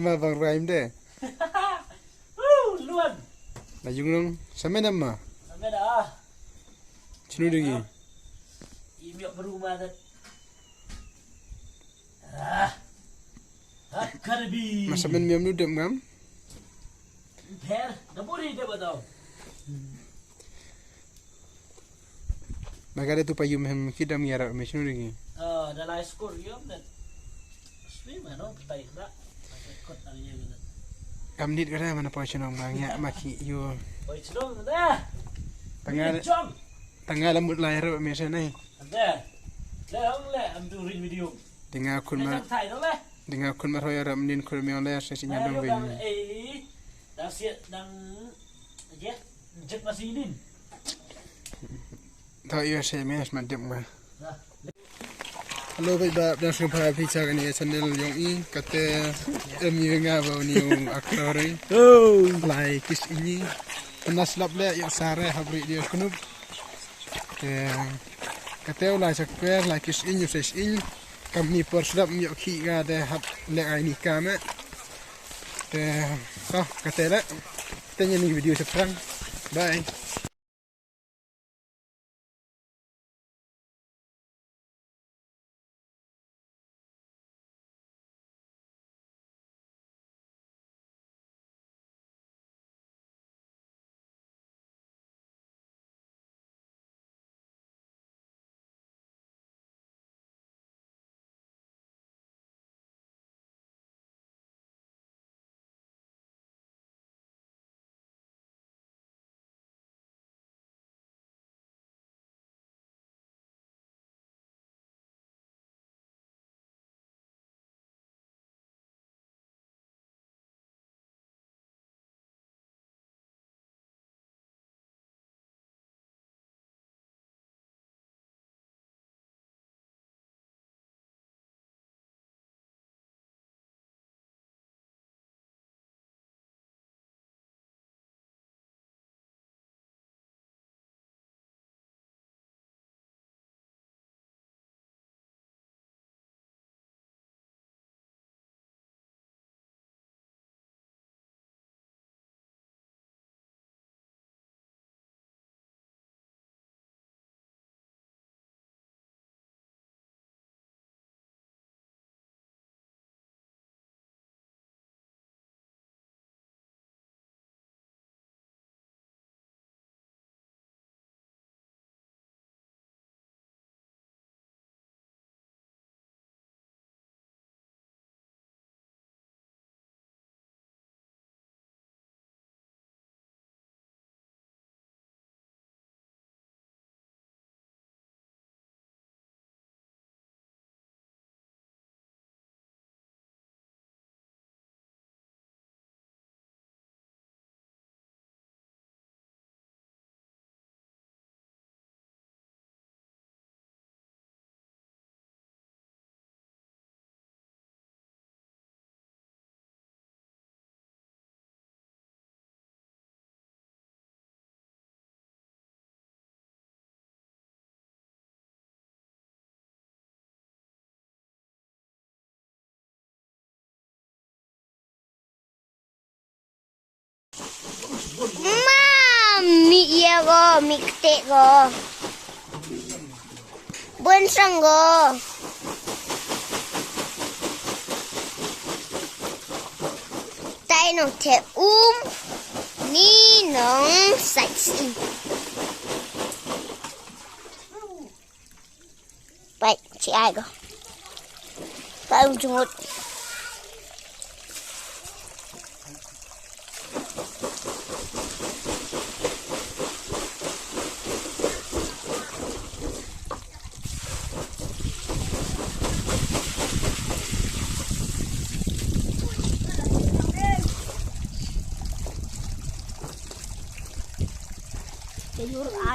ma bang rhyme deh. Luan. Lajung nong sampai nama. Sampai dah. Cinu dengi. Imiok berumah dah. Karbi. Masa men miam nudem ngam. Per, dapuri dia betul. Magari tu payung hem kita miara me cinu dengi. Dah lah skor dia dah. Swim mana baik dah. Ikut tadi dia. Kamdit kada mana poin nong bangnya maki yo. Oi cedong dah. Tengah lembut lahir me sana. Dah. Dah le ambil video. Dengan akun mar. Thai đó le. Dengan akun mar hoya ram nin kur miang le se sinya dong ben. Đang siết đang chết chết masinin. Thau yo se me mas dem ma. Halo baik bab dan sempat pizza kan ya channel yang ini kata emi nga ba ni yung aktor like is ini panas lap le ya sare habri dia kunup kata ulah sakper like is ini ses ini kami perslap mi ki ga de hab le ini kame kata la tanya ni video sekarang bye. Mami iya go, mikte go. Bunsang go. Tai nong te ni nong saksi. Baik, chị ai go. Các ông chung một.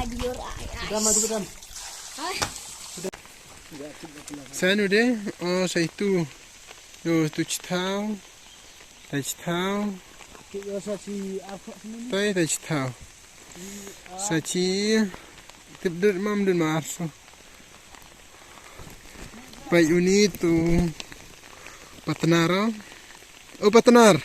Diur Sudah maju ke dalam. Sana deh, oh saya itu, yo tu citau, tai citau, tai citau, saci, tibdur mam dun marso, pai uni tu patnara, Oh, partner.